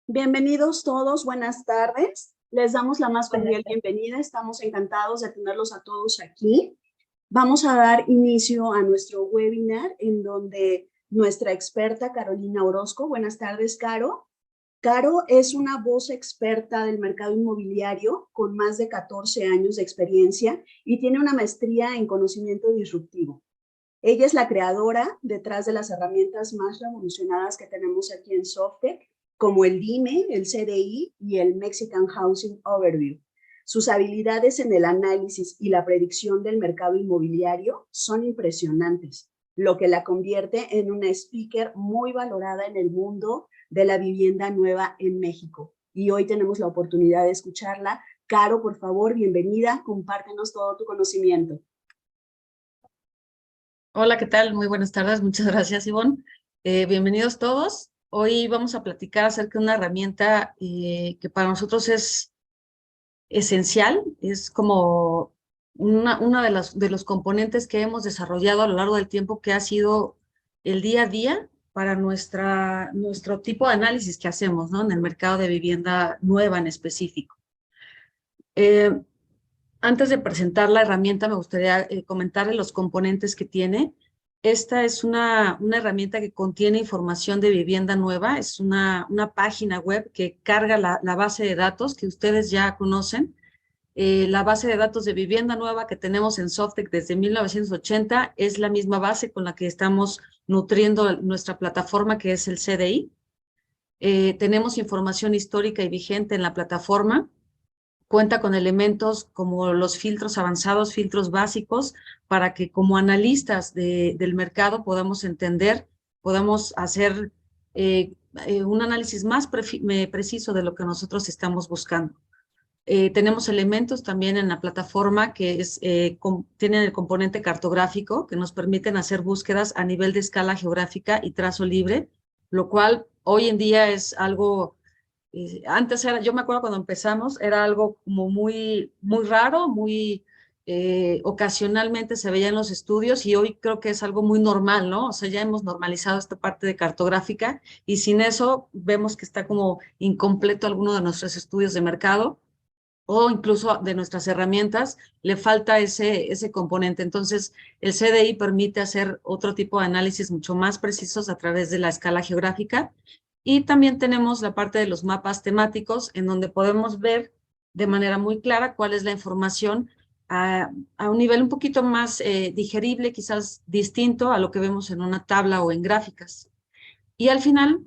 Bienvenidos todos, buenas tardes. Les damos la más Buenas cordial tardes. bienvenida. Estamos encantados de tenerlos a todos aquí. Vamos a dar inicio a nuestro webinar en donde nuestra experta Carolina Orozco, buenas tardes, Caro. Caro es una voz experta del mercado inmobiliario con más de 14 años de experiencia y tiene una maestría en conocimiento disruptivo. Ella es la creadora detrás de las herramientas más revolucionadas que tenemos aquí en Softec, como el DIME, el CDI y el Mexican Housing Overview. Sus habilidades en el análisis y la predicción del mercado inmobiliario son impresionantes, lo que la convierte en una speaker muy valorada en el mundo de la vivienda nueva en México. Y hoy tenemos la oportunidad de escucharla. Caro, por favor, bienvenida, compártenos todo tu conocimiento. Hola, ¿qué tal? Muy buenas tardes. Muchas gracias, Ivonne. Bienvenidos todos. Hoy vamos a platicar acerca de una herramienta que para nosotros es esencial. Es como una de los componentes que hemos desarrollado a lo largo del tiempo, que ha sido el día a día para nuestro tipo de análisis que hacemos, ¿no? En el mercado de vivienda nueva en específico. Antes de presentar la herramienta, me gustaría comentarle los componentes que tiene. Esta es una herramienta que contiene información de vivienda nueva. Es una página web que carga la base de datos que ustedes ya conocen. La base de datos de vivienda nueva que tenemos en Softec desde 1980 es la misma base con la que estamos nutriendo nuestra plataforma, que es el CDI. Tenemos información histórica y vigente en la plataforma. Cuenta con elementos como los filtros avanzados, filtros básicos, para que como analistas del mercado podamos entender, podamos hacer un análisis más preciso de lo que nosotros estamos buscando. Tenemos elementos también en la plataforma que tienen el componente cartográfico, que nos permiten hacer búsquedas a nivel de escala geográfica y trazo libre, lo cual hoy en día es algo. Antes yo me acuerdo cuando empezamos, era algo como muy raro, ocasionalmente se veía en los estudios, y hoy creo que es algo muy normal, ¿no? O sea, ya hemos normalizado esta parte de cartográfica, y sin eso vemos que está como incompleto alguno de nuestros estudios de mercado o incluso de nuestras herramientas, le falta ese componente. Entonces, el CDI permite hacer otro tipo de análisis mucho más precisos a través de la escala geográfica. Y también tenemos la parte de los mapas temáticos, en donde podemos ver de manera muy clara cuál es la información a un nivel un poquito más digerible, quizás distinto a lo que vemos en una tabla o en gráficas. Y al final,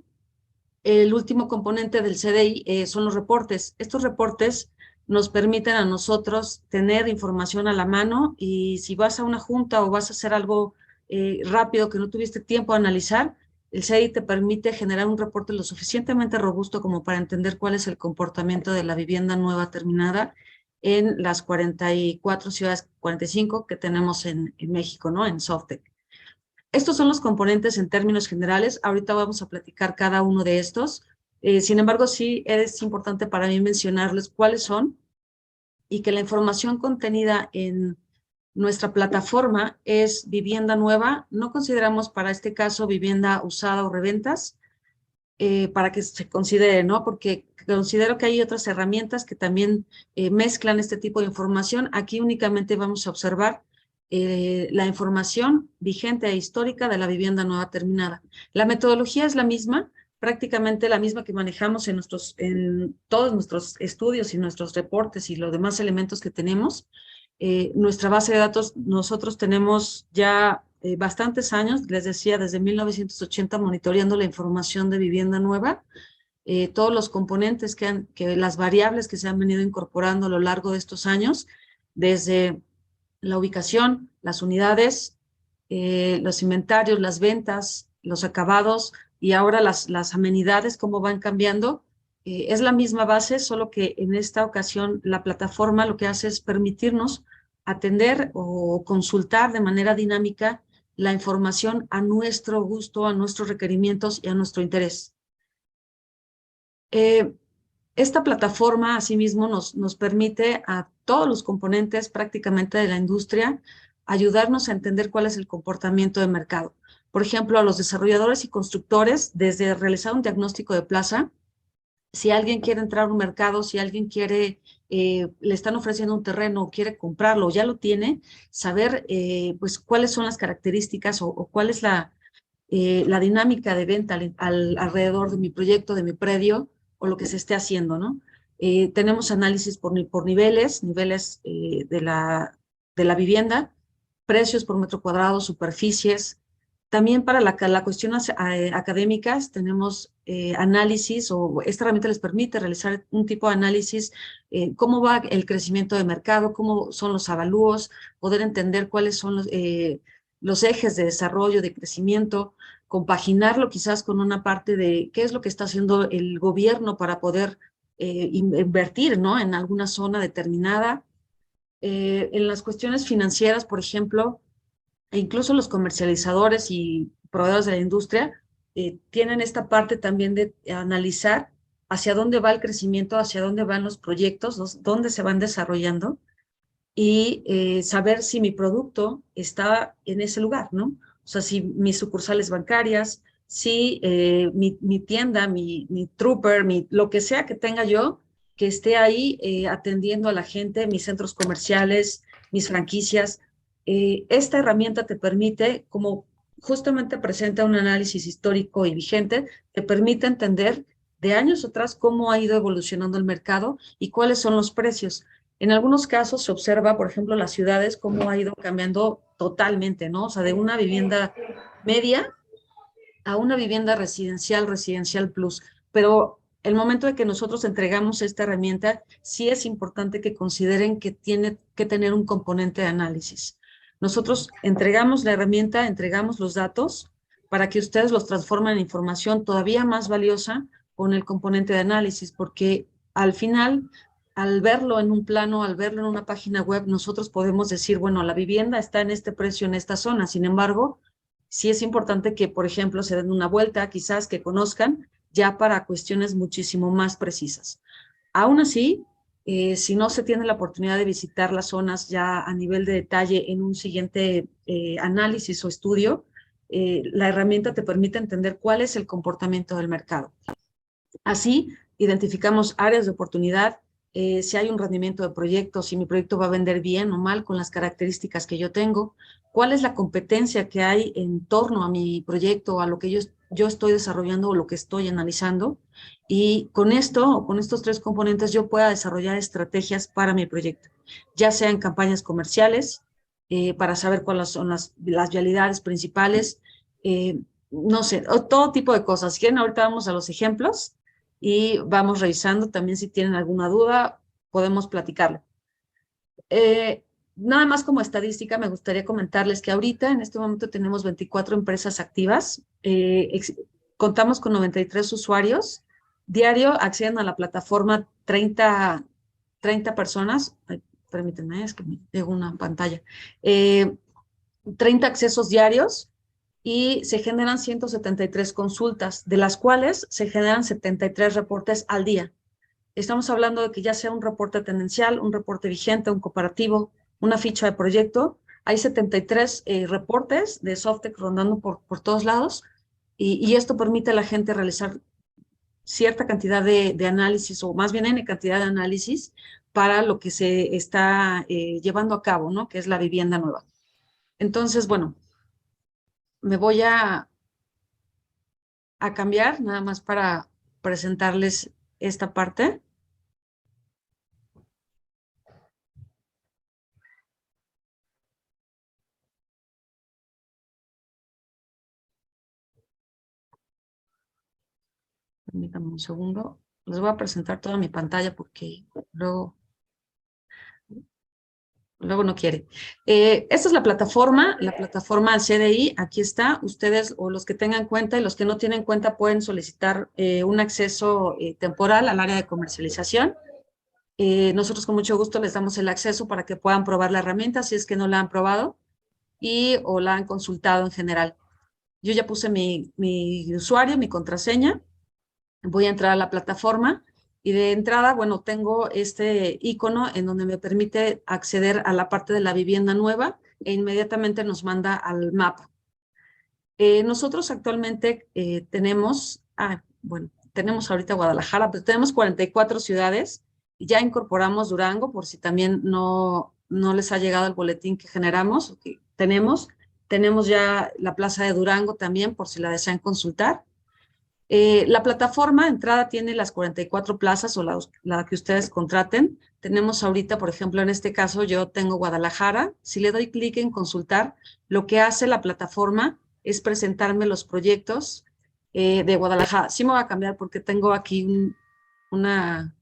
el último componente del CDI son los reportes. Estos reportes nos permiten a nosotros tener información a la mano, y si vas a una junta o vas a hacer algo rápido que no tuviste tiempo de analizar, el CDI te permite generar un reporte lo suficientemente robusto como para entender cuál es el comportamiento de la vivienda nueva terminada en las 44 ciudades, 45 que tenemos en México, ¿no? En Softec. Estos son los componentes en términos generales. Ahorita vamos a platicar cada uno de estos. Sin embargo, sí es importante para mí mencionarles cuáles son, y que la información contenida en nuestra plataforma es vivienda nueva. No consideramos para este caso vivienda usada o reventas, para que se considere, ¿no? Porque considero que hay otras herramientas que también mezclan este tipo de información. Aquí únicamente vamos a observar la información vigente e histórica de la vivienda nueva terminada. La metodología es la misma, prácticamente la misma que manejamos en todos nuestros estudios y nuestros reportes y los demás elementos que tenemos. Nuestra base de datos, nosotros tenemos ya bastantes años, les decía, desde 1980 monitoreando la información de vivienda nueva. Todos los componentes las variables que se han venido incorporando a lo largo de estos años, desde la ubicación, las unidades, los inventarios, las ventas, los acabados, y ahora las amenidades, cómo van cambiando. Es la misma base, solo que en esta ocasión la plataforma lo que hace es permitirnos atender o consultar de manera dinámica la información a nuestro gusto, a nuestros requerimientos y a nuestro interés. Esta plataforma, asimismo, nos permite a todos los componentes prácticamente de la industria ayudarnos a entender cuál es el comportamiento de mercado. Por ejemplo, a los desarrolladores y constructores, desde realizar un diagnóstico de plaza, Si alguien quiere entrar a un mercado, si alguien quiere, le están ofreciendo un terreno, quiere comprarlo, o ya lo tiene, saber pues cuáles son las características o cuál es la dinámica de venta alrededor de mi proyecto, de mi predio o lo que se esté haciendo, ¿no? Tenemos análisis por niveles, de la vivienda, precios por metro cuadrado, superficies. También para la cuestión académicas tenemos análisis, o esta herramienta les permite realizar un tipo de análisis, cómo va el crecimiento de mercado, cómo son los avalúos, poder entender cuáles son los ejes de desarrollo, de crecimiento, compaginarlo quizás con una parte de qué es lo que está haciendo el gobierno para poder invertir, ¿no? En alguna zona determinada. En las cuestiones financieras, por ejemplo, e incluso los comercializadores y proveedores de la industria tienen esta parte también de analizar hacia dónde va el crecimiento, hacia dónde van los proyectos, dónde se van desarrollando y saber si mi producto está en ese lugar, ¿no? O sea, si mis sucursales bancarias, si mi tienda, mi trooper, lo que sea que tenga yo, que esté ahí atendiendo a la gente, mis centros comerciales, mis franquicias. Esta herramienta te permite, como justamente presenta un análisis histórico y vigente, te permite entender de años atrás cómo ha ido evolucionando el mercado y cuáles son los precios. En algunos casos se observa, por ejemplo, las ciudades, cómo ha ido cambiando totalmente, ¿no? O sea, de una vivienda media a una vivienda residencial, residencial plus. Pero el momento de que nosotros entregamos esta herramienta, sí es importante que consideren que tiene que tener un componente de análisis. Nosotros entregamos la herramienta, entregamos los datos para que ustedes los transformen en información todavía más valiosa con el componente de análisis, porque al final, al verlo en un plano, al verlo en una página web, nosotros podemos decir, bueno, la vivienda está en este precio, en esta zona. Sin embargo, sí es importante que, por ejemplo, se den una vuelta, quizás que conozcan, ya para cuestiones muchísimo más precisas. Aún así, si no se tiene la oportunidad de visitar las zonas ya a nivel de detalle en un siguiente análisis o estudio, la herramienta te permite entender cuál es el comportamiento del mercado. Así, identificamos áreas de oportunidad, si hay un rendimiento de proyecto, si mi proyecto va a vender bien o mal con las características que yo tengo, cuál es la competencia que hay en torno a mi proyecto, a lo que yo estoy desarrollando o lo que estoy analizando. Y con esto, o con estos tres componentes, yo pueda desarrollar estrategias para mi proyecto, ya sean campañas comerciales, para saber cuáles son las vialidades principales, no sé, todo tipo de cosas. Si quieren, ahorita vamos a los ejemplos y vamos revisando también si tienen alguna duda, podemos platicarlo. Nada más como estadística, me gustaría comentarles que ahorita en este momento tenemos 24 empresas activas, contamos con 93 usuarios, diario acceden a la plataforma 30 personas, ay, permítanme, es que me llegó una pantalla, 30 accesos diarios, y se generan 173 consultas, de las cuales se generan 73 reportes al día. Estamos hablando de que ya sea un reporte tendencial, un reporte vigente, un comparativo, una ficha de proyecto. Hay 73 reportes de Softec rondando por todos lados y esto permite a la gente realizar cierta cantidad de análisis, o más bien N cantidad de análisis para lo que se está llevando a cabo, ¿no? Que es la vivienda nueva. Entonces, bueno, me voy a cambiar nada más para presentarles esta parte. Permítanme un segundo. Les voy a presentar toda mi pantalla porque luego no quiere. Esta es la plataforma CDI. Aquí está. Ustedes o los que tengan cuenta y los que no tienen cuenta pueden solicitar un acceso temporal al área de comercialización. Nosotros con mucho gusto les damos el acceso para que puedan probar la herramienta si es que no la han probado o la han consultado en general. Yo ya puse mi usuario, mi contraseña. Voy a entrar a la plataforma y de entrada, bueno, tengo este icono en donde me permite acceder a la parte de la vivienda nueva e inmediatamente nos manda al mapa. Nosotros actualmente tenemos, bueno, tenemos ahorita Guadalajara, pero tenemos 44 ciudades y ya incorporamos Durango, por si también no les ha llegado el boletín que generamos, que tenemos. Tenemos ya la Plaza de Durango también, por si la desean consultar. La plataforma de entrada tiene las 44 plazas o la que ustedes contraten. Tenemos ahorita, por ejemplo, en este caso yo tengo Guadalajara. Si le doy clic en consultar, lo que hace la plataforma es presentarme los proyectos de Guadalajara. Sí me voy a cambiar porque tengo aquí ¿cómo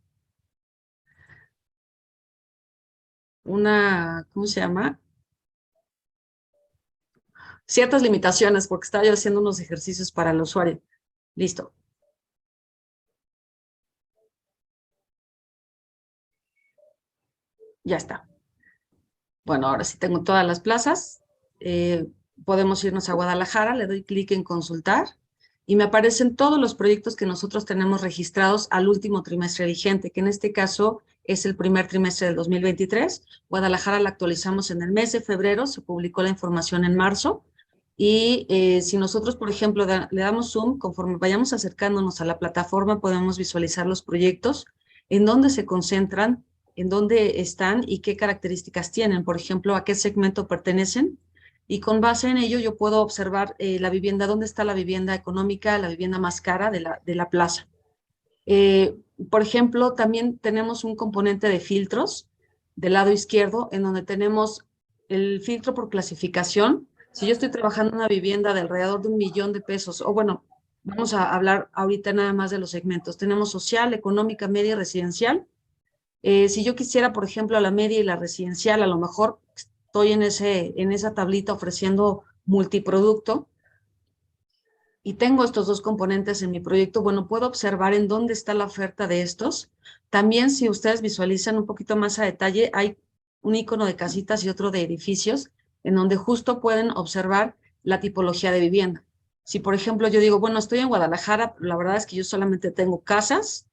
se llama? Ciertas limitaciones porque estaba yo haciendo unos ejercicios para el usuario. Listo. Ya está. Bueno, ahora sí tengo todas las plazas. Podemos irnos a Guadalajara, le doy clic en consultar y me aparecen todos los proyectos que nosotros tenemos registrados al último trimestre vigente, que en este caso es el primer trimestre del 2023. Guadalajara la actualizamos en el mes de febrero, se publicó la información en marzo. Y si nosotros, por ejemplo, le damos zoom, conforme vayamos acercándonos a la plataforma, podemos visualizar los proyectos, en dónde se concentran, en dónde están y qué características tienen, por ejemplo, a qué segmento pertenecen. Y con base en ello yo puedo observar la vivienda, dónde está la vivienda económica, la vivienda más cara de la plaza. Por ejemplo, también tenemos un componente de filtros del lado izquierdo, en donde tenemos el filtro por clasificación. Si yo estoy trabajando en una vivienda de alrededor de 1,000,000 pesos, o bueno, vamos a hablar ahorita nada más de los segmentos. Tenemos social, económica, media y residencial. Si yo quisiera, por ejemplo, la media y la residencial, a lo mejor estoy en esa tablita ofreciendo multiproducto y tengo estos dos componentes en mi proyecto, bueno, puedo observar en dónde está la oferta de estos. También, si ustedes visualizan un poquito más a detalle, hay un icono de casitas y otro de edificios, en donde justo pueden observar la tipología de vivienda. Si, por ejemplo, yo digo, bueno, estoy en Guadalajara, la verdad es que yo solamente tengo casas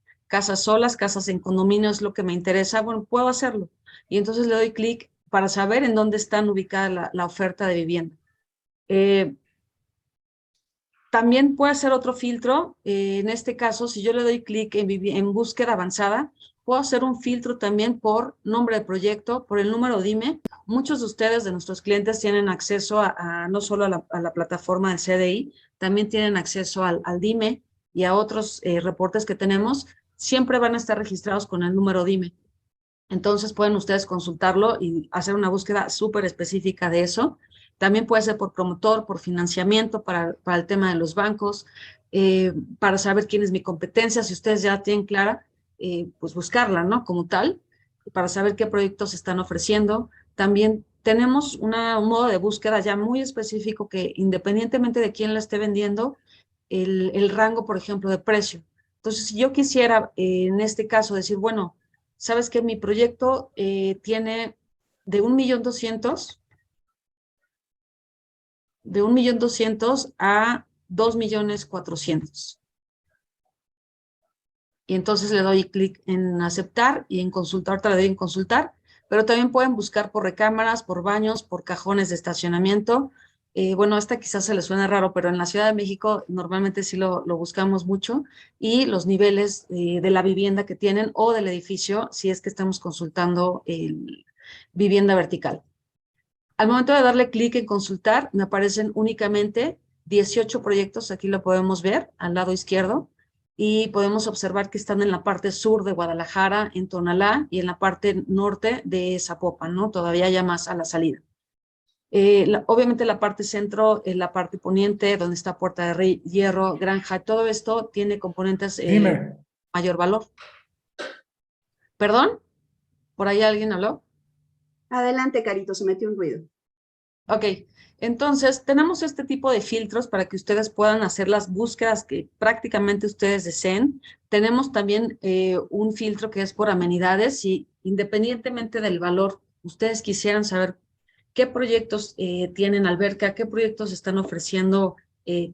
solas, casas en condominio es lo que me interesa, bueno, puedo hacerlo. Y entonces le doy clic para saber en dónde están ubicada la oferta de vivienda. También puede hacer otro filtro. En este caso, si yo le doy clic en búsqueda avanzada, puedo hacer un filtro también por nombre de proyecto, por el número DIME. Muchos de ustedes, de nuestros clientes, tienen acceso no solo a la plataforma del CDI, también tienen acceso al DIME y a otros reportes que tenemos. Siempre van a estar registrados con el número DIME. Entonces pueden ustedes consultarlo y hacer una búsqueda súper específica de eso. También puede ser por promotor, por financiamiento para el tema de los bancos, para saber quién es mi competencia. Si ustedes ya tienen clara, pues buscarla, ¿no? Como tal, para saber qué proyectos están ofreciendo. También tenemos un modo de búsqueda ya muy específico que independientemente de quién la esté vendiendo, el rango, por ejemplo, de precio. Entonces, si yo quisiera, en este caso, decir, bueno, sabes que mi proyecto tiene de 1,200,000 a 2,400,000. Y entonces le doy clic en aceptar y en consultar, ahorita le doy en consultar, pero también pueden buscar por recámaras, por baños, por cajones de estacionamiento. Bueno, esta quizás se les suene raro, pero en la Ciudad de México normalmente sí lo buscamos mucho, y los niveles de la vivienda que tienen o del edificio, si es que estamos consultando vivienda vertical. Al momento de darle clic en consultar, me aparecen únicamente 18 proyectos, aquí lo podemos ver al lado izquierdo, y podemos observar que están en la parte sur de Guadalajara, en Tonalá, y en la parte norte de Zapopan, ¿no? Todavía ya más a la salida. Obviamente la parte centro, la parte poniente, donde está Puerta de Hierro, Granja, todo esto tiene componentes mayor valor. ¿Perdón? ¿Por ahí alguien habló? Adelante, Carito, se metió un ruido. Ok, entonces tenemos este tipo de filtros para que ustedes puedan hacer las búsquedas que prácticamente ustedes deseen. Tenemos también un filtro que es por amenidades y independientemente del valor, ustedes quisieran saber qué proyectos tienen alberca, qué proyectos están ofreciendo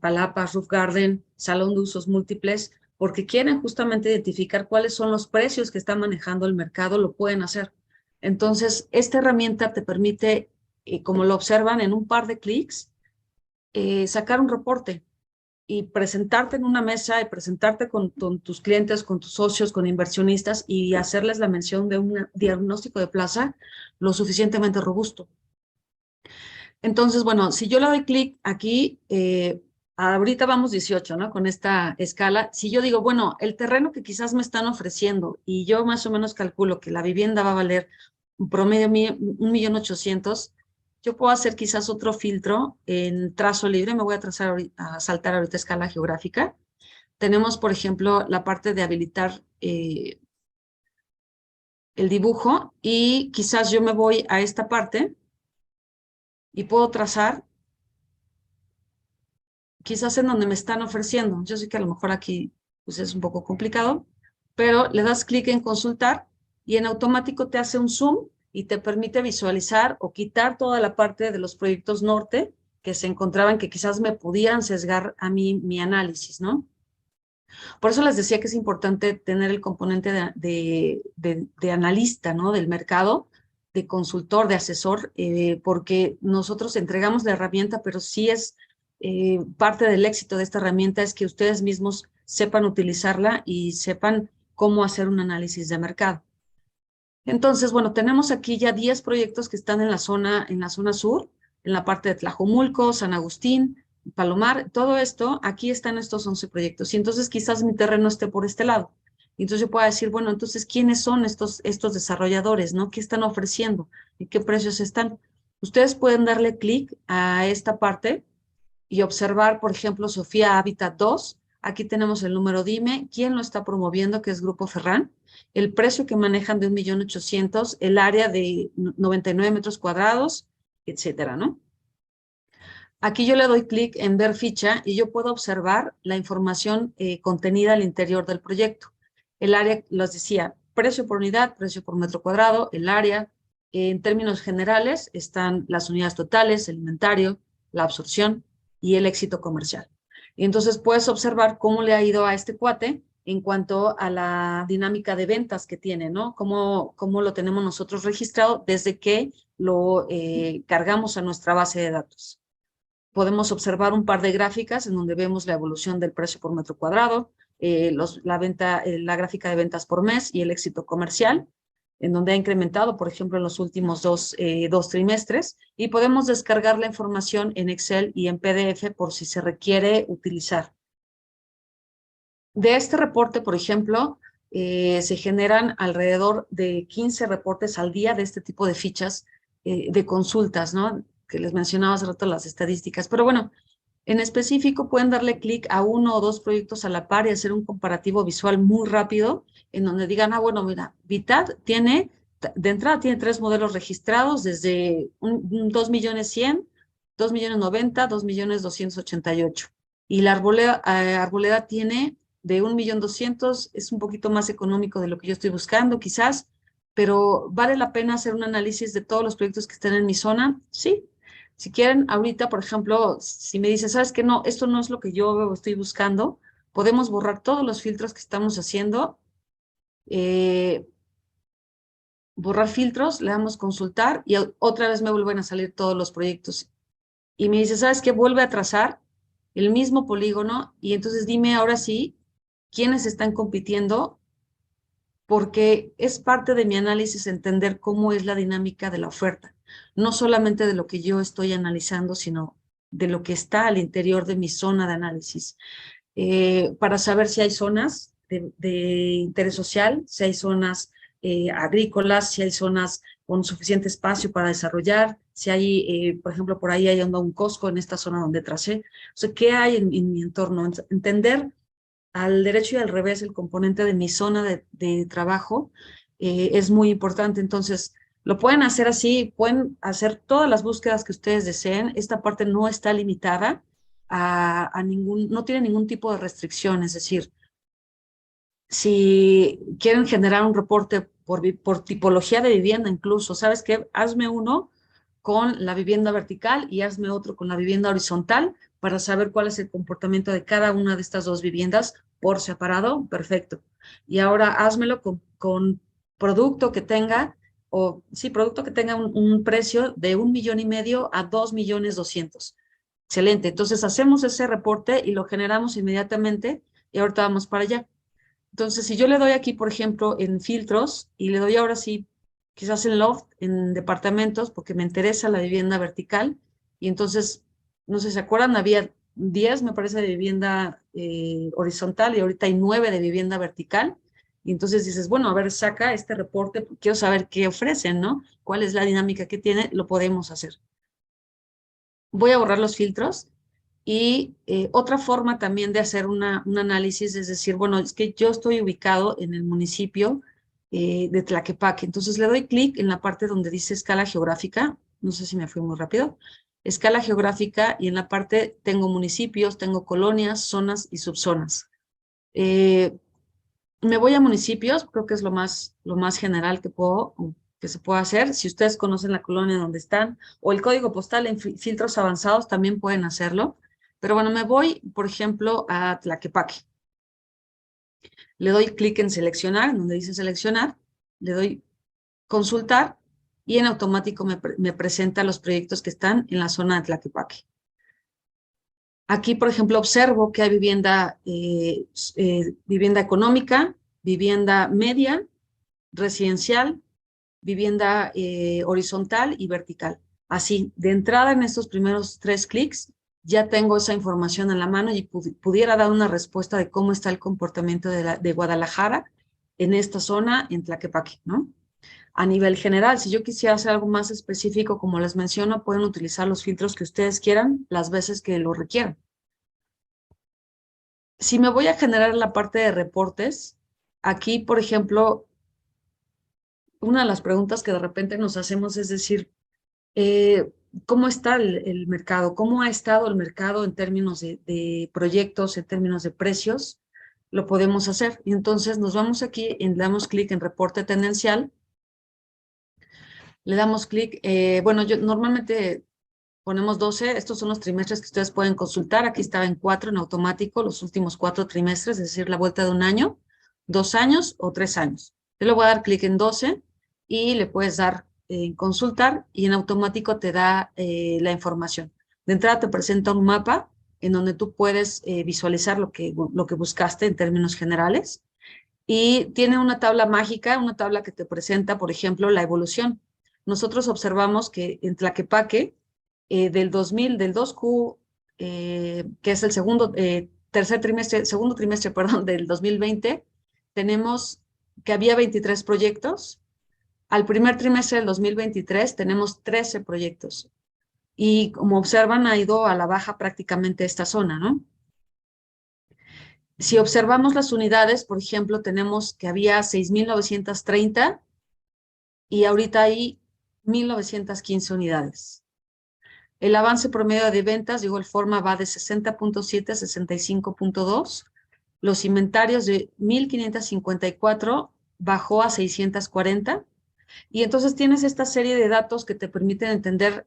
palapas, roof garden, salón de usos múltiples, porque quieren justamente identificar cuáles son los precios que está manejando el mercado, lo pueden hacer. Entonces, esta herramienta te permite, como lo observan en un par de clics, sacar un reporte. y presentarte en una mesa y presentarte con tus clientes, con tus socios, con inversionistas y hacerles la mención de un diagnóstico de plaza lo suficientemente robusto. Entonces, bueno, si yo le doy clic aquí, ahorita vamos 18, ¿no? Con esta escala. Si yo digo, bueno, el terreno que quizás me están ofreciendo y yo más o menos calculo que la vivienda va a valer un promedio 1.800.000, yo puedo hacer quizás otro filtro en trazo libre. Me voy a a saltar ahorita escala geográfica. Tenemos, por ejemplo, la parte de habilitar el dibujo y quizás yo me voy a esta parte y puedo trazar quizás en donde me están ofreciendo. Yo sé que a lo mejor aquí pues es un poco complicado, pero le das clic en consultar y en automático te hace un zoom y te permite visualizar o quitar toda la parte de los proyectos norte que se encontraban que quizás me pudieran sesgar a mí mi análisis, ¿no? Por eso les decía que es importante tener el componente de analista, ¿no? Del mercado, de consultor, de asesor, porque nosotros entregamos la herramienta, pero sí es parte del éxito de esta herramienta es que ustedes mismos sepan utilizarla y sepan cómo hacer un análisis de mercado. Entonces, bueno, tenemos aquí ya 10 proyectos que están en la zona sur, en la parte de Tlajomulco, San Agustín, Palomar, todo esto, aquí están estos 11 proyectos. Y entonces quizás mi terreno esté por este lado. Y entonces yo puedo decir, bueno, entonces, ¿quiénes son estos desarrolladores, no? ¿Qué están ofreciendo? ¿Y qué precios están? Ustedes pueden darle clic a esta parte y observar, por ejemplo, Sofía Habitat 2. Aquí tenemos el número DIME, quién lo está promoviendo, que es Grupo Ferran, el precio que manejan de 1.800.000, el área de 99 metros cuadrados, etcétera, ¿no? Aquí yo le doy clic en ver ficha y yo puedo observar la información contenida al interior del proyecto. El área, los decía, precio por unidad, precio por metro cuadrado, el área. En términos generales están las unidades totales, el inventario, la absorción y el éxito comercial. Y entonces puedes observar cómo le ha ido a este cuate en cuanto a la dinámica de ventas que tiene, ¿no? Cómo lo tenemos nosotros registrado desde que lo cargamos a nuestra base de datos. Podemos observar un par de gráficas en donde vemos la evolución del precio por metro cuadrado, la gráfica de ventas por mes y el éxito comercial, en donde ha incrementado, por ejemplo, en los últimos dos trimestres, y podemos descargar la información en Excel y en PDF por si se requiere utilizar. De este reporte, por ejemplo, se generan alrededor de 15 reportes al día de este tipo de fichas de consultas, ¿no? Que les mencionaba hace rato las estadísticas. Pero bueno, en específico pueden darle clic a uno o dos proyectos a la par y hacer un comparativo visual muy rápido en donde digan, bueno, mira, Vitat de entrada tiene 3 modelos registrados desde 2.100.000, 2.090.000, 2.288.000. Y la Arboleda tiene de 1.200.000, es un poquito más económico de lo que yo estoy buscando, quizás, pero ¿vale la pena hacer un análisis de todos los proyectos que estén en mi zona? Sí. Si quieren, ahorita, por ejemplo, si me dicen, ¿sabes qué? No, esto no es lo que yo estoy buscando, podemos borrar todos los filtros que estamos haciendo, borrar filtros, le damos consultar y otra vez me vuelven a salir todos los proyectos. Y me dice, ¿sabes qué? Vuelve a trazar el mismo polígono y entonces dime ahora sí quiénes están compitiendo, porque es parte de mi análisis entender cómo es la dinámica de la oferta, no solamente de lo que yo estoy analizando, sino de lo que está al interior de mi zona de análisis, para saber si hay zonas de interés social, si hay zonas agrícolas, si hay zonas con suficiente espacio para desarrollar, si hay, por ejemplo, por ahí hay un Costco en esta zona donde tracé, o sea, ¿qué hay en mi entorno? Entender al derecho y al revés el componente de mi zona de trabajo es muy importante. Entonces, lo pueden hacer así, pueden hacer todas las búsquedas que ustedes deseen. Esta parte no está limitada a ningún, no tiene ningún tipo de restricción. Es decir, si quieren generar un reporte por tipología de vivienda incluso, ¿sabes qué? Hazme uno con la vivienda vertical y hazme otro con la vivienda horizontal para saber cuál es el comportamiento de cada una de estas dos viviendas por separado, perfecto. Y ahora házmelo con producto que tenga, o sí, producto que tenga un precio de 1,5 millones a 2,200,000. Excelente. Entonces hacemos ese reporte y lo generamos inmediatamente y ahorita vamos para allá. Entonces, si yo le doy aquí, por ejemplo, en filtros y le doy ahora sí, quizás en loft, en departamentos, porque me interesa la vivienda vertical, y entonces, no sé si se acuerdan, había 10, me parece, de vivienda horizontal y ahorita hay 9 de vivienda vertical. Y entonces dices, bueno, a ver, saca este reporte, quiero saber qué ofrecen, ¿no? ¿Cuál es la dinámica que tiene? Lo podemos hacer. Voy a borrar los filtros. Y otra forma también de hacer un análisis es decir, bueno, es que yo estoy ubicado en el municipio de Tlaquepaque. Entonces le doy clic en la parte donde dice escala geográfica. No sé si me fui muy rápido. Escala geográfica y en la parte tengo municipios, tengo colonias, zonas y subzonas. Me voy a municipios, creo que es lo más general que se puede hacer. Si ustedes conocen la colonia donde están o el código postal en filtros avanzados también pueden hacerlo. Pero bueno, me voy, por ejemplo, a Tlaquepaque. Le doy clic en seleccionar, donde dice seleccionar, le doy consultar y en automático me presenta los proyectos que están en la zona de Tlaquepaque. Aquí, por ejemplo, observo que hay vivienda económica, vivienda media, residencial, vivienda horizontal y vertical. Así, de entrada en estos primeros 3 clics, ya tengo esa información en la mano y pudiera dar una respuesta de cómo está el comportamiento de Guadalajara en esta zona, en Tlaquepaque, ¿no? A nivel general, si yo quisiera hacer algo más específico, como les menciono, pueden utilizar los filtros que ustedes quieran las veces que lo requieran. Si me voy a generar la parte de reportes, aquí, por ejemplo, una de las preguntas que de repente nos hacemos es decir, ¿cómo está el mercado? ¿Cómo ha estado el mercado en términos de proyectos, en términos de precios? Lo podemos hacer. Y entonces nos vamos aquí, le damos clic en reporte tendencial, le damos clic, bueno, yo normalmente ponemos 12, estos son los trimestres que ustedes pueden consultar, aquí estaba en 4 en automático, los últimos 4 trimestres, es decir, la vuelta de un año, 2 años o 3 años. Yo le voy a dar clic en 12 y le puedes dar en consultar y en automático te da la información. De entrada te presenta un mapa en donde tú puedes visualizar lo que buscaste en términos generales y tiene una tabla mágica, una tabla que te presenta, por ejemplo, la evolución. Nosotros observamos que en Tlaquepaque, del 2000, del 2Q, que es el segundo trimestre, perdón, del 2020, tenemos que había 23 proyectos. Al primer trimestre del 2023 tenemos 13 proyectos. Y como observan, ha ido a la baja prácticamente esta zona, ¿no? Si observamos las unidades, por ejemplo, tenemos que había 6,930 y ahorita hay 1,915 unidades. El avance promedio de ventas de igual forma va de 60.7 a 65.2. Los inventarios de 1,554 bajó a 640. Y entonces tienes esta serie de datos que te permiten entender,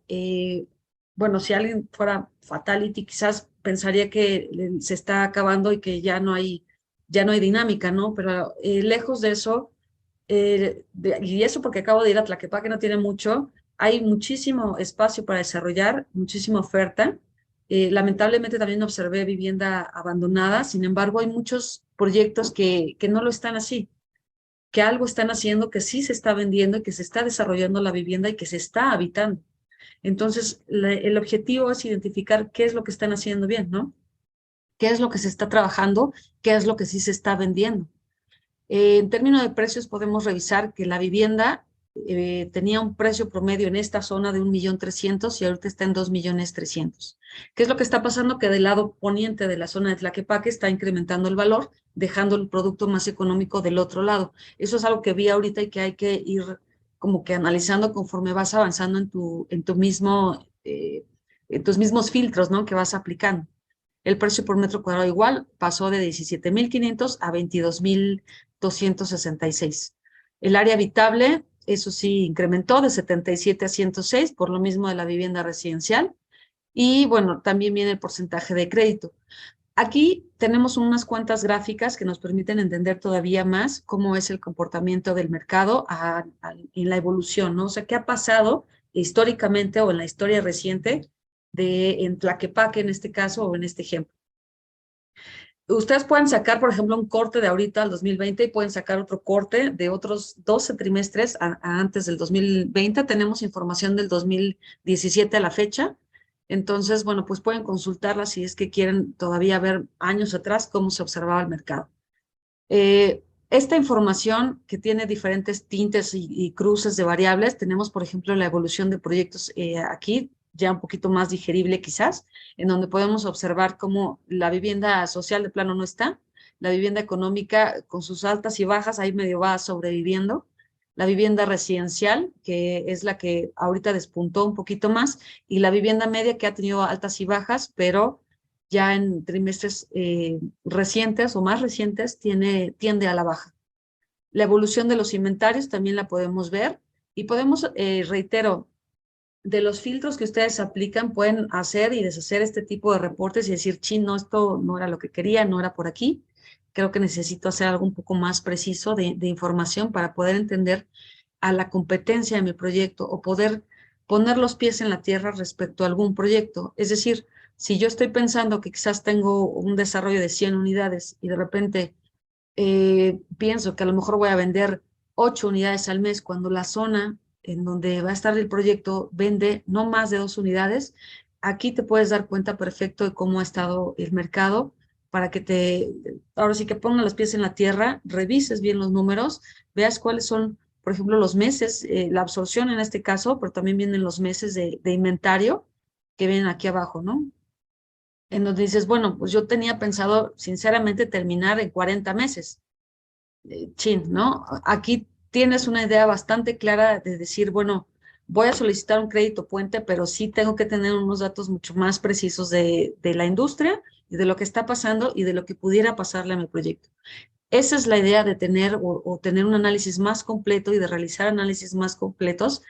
bueno, si alguien fuera fatality, quizás pensaría que se está acabando y que ya no hay dinámica, ¿no? Pero lejos de eso, y eso porque acabo de ir a Tlaquepaque, no tiene mucho, hay muchísimo espacio para desarrollar, muchísima oferta. Lamentablemente también observé vivienda abandonada, sin embargo hay muchos proyectos que no lo están así, que algo están haciendo, que sí se está vendiendo y que se está desarrollando la vivienda y que se está habitando. Entonces, el objetivo es identificar qué es lo que están haciendo bien, ¿no? ¿Qué es lo que se está trabajando? ¿Qué es lo que sí se está vendiendo? En términos de precios, podemos revisar que la vivienda tenía un precio promedio en esta zona de 1,300,000 y ahorita está en 2,300,000. ¿Qué es lo que está pasando? Que del lado poniente de la zona de Tlaquepaque está incrementando el valor, dejando el producto más económico del otro lado. Eso es algo que vi ahorita y que hay que ir como que analizando conforme vas avanzando en tus mismos filtros, ¿no? Que vas aplicando. El precio por metro cuadrado igual pasó de 17,500 a 22,266. El área habitable, eso sí, incrementó de 77 a 106, por lo mismo de la vivienda residencial. Y bueno, también viene el porcentaje de crédito. Aquí tenemos unas cuantas gráficas que nos permiten entender todavía más cómo es el comportamiento del mercado en la evolución, ¿no? O sea, qué ha pasado históricamente o en la historia reciente en Tlaquepaque en este caso o en este ejemplo. Ustedes pueden sacar, por ejemplo, un corte de ahorita al 2020 y pueden sacar otro corte de otros 12 trimestres antes del 2020. Tenemos información del 2017 a la fecha. Entonces, bueno, pues pueden consultarla si es que quieren todavía ver años atrás cómo se observaba el mercado. Esta información que tiene diferentes tintes y cruces de variables, tenemos, por ejemplo, la evolución de proyectos aquí, ya un poquito más digerible quizás, en donde podemos observar cómo la vivienda social de plano no está, la vivienda económica con sus altas y bajas ahí medio va sobreviviendo, la vivienda residencial, que es la que ahorita despuntó un poquito más, y la vivienda media que ha tenido altas y bajas, pero ya en trimestres recientes o más recientes tiende a la baja. La evolución de los inventarios también la podemos ver y podemos, reitero, de los filtros que ustedes aplican pueden hacer y deshacer este tipo de reportes y decir, chin, no, esto no era lo que quería, no era por aquí. Creo que necesito hacer algo un poco más preciso de información para poder entender a la competencia de mi proyecto o poder poner los pies en la tierra respecto a algún proyecto. Es decir, si yo estoy pensando que quizás tengo un desarrollo de 100 unidades y de repente pienso que a lo mejor voy a vender 8 unidades al mes cuando la zona en donde va a estar el proyecto vende no más de 2 unidades, aquí te puedes dar cuenta perfecto de cómo ha estado el mercado para que ahora sí que pongan los pies en la tierra, revises bien los números, veas cuáles son, por ejemplo, los meses, la absorción en este caso, pero también vienen los meses de inventario que vienen aquí abajo, ¿no? En donde dices, bueno, pues yo tenía pensado sinceramente terminar en 40 meses. Chin, ¿no? Aquí tienes una idea bastante clara de decir, bueno, voy a solicitar un crédito puente, pero sí tengo que tener unos datos mucho más precisos de la industria y de lo que está pasando y de lo que pudiera pasarle a mi proyecto. Esa es la idea de tener o tener un análisis más completo y de realizar análisis más completos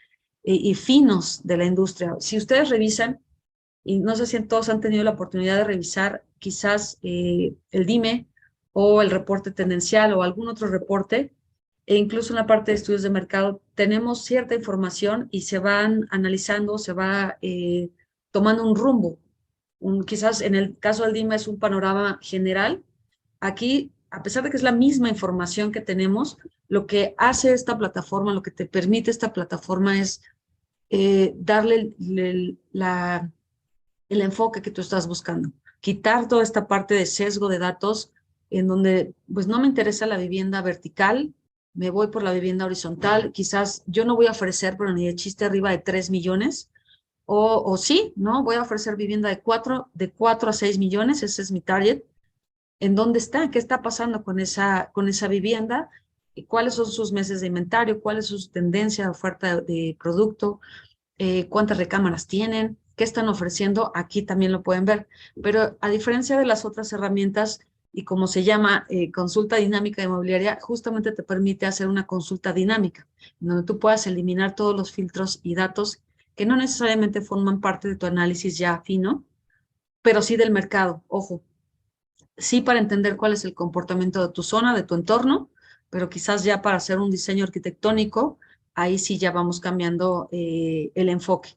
y finos de la industria. Si ustedes revisan, y no sé si todos han tenido la oportunidad de revisar quizás el DIME o el reporte tendencial o algún otro reporte, e incluso en la parte de estudios de mercado, tenemos cierta información y se van analizando, se va tomando un rumbo. Quizás en el caso del DIME es un panorama general. Aquí, a pesar de que es la misma información que tenemos, lo que hace esta plataforma, lo que te permite esta plataforma es darle el enfoque que tú estás buscando. Quitar toda esta parte de sesgo de datos en donde pues no me interesa la vivienda vertical, me voy por la vivienda horizontal, quizás yo no voy a ofrecer, pero ni de chiste arriba de 3 millones, o sí, ¿no? Voy a ofrecer vivienda de 4 a 6 millones, ese es mi target. ¿En dónde está? ¿Qué está pasando con esa vivienda? ¿Y cuáles son sus meses de inventario? ¿Cuál es su tendencia de oferta de producto? ¿Cuántas recámaras tienen? ¿Qué están ofreciendo? Aquí también lo pueden ver. Pero a diferencia de las otras herramientas, y como se llama consulta dinámica inmobiliaria, justamente te permite hacer una consulta dinámica, donde tú puedas eliminar todos los filtros y datos que no necesariamente forman parte de tu análisis ya fino, pero sí del mercado. Ojo, sí para entender cuál es el comportamiento de tu zona, de tu entorno, pero quizás ya para hacer un diseño arquitectónico, ahí sí ya vamos cambiando el enfoque.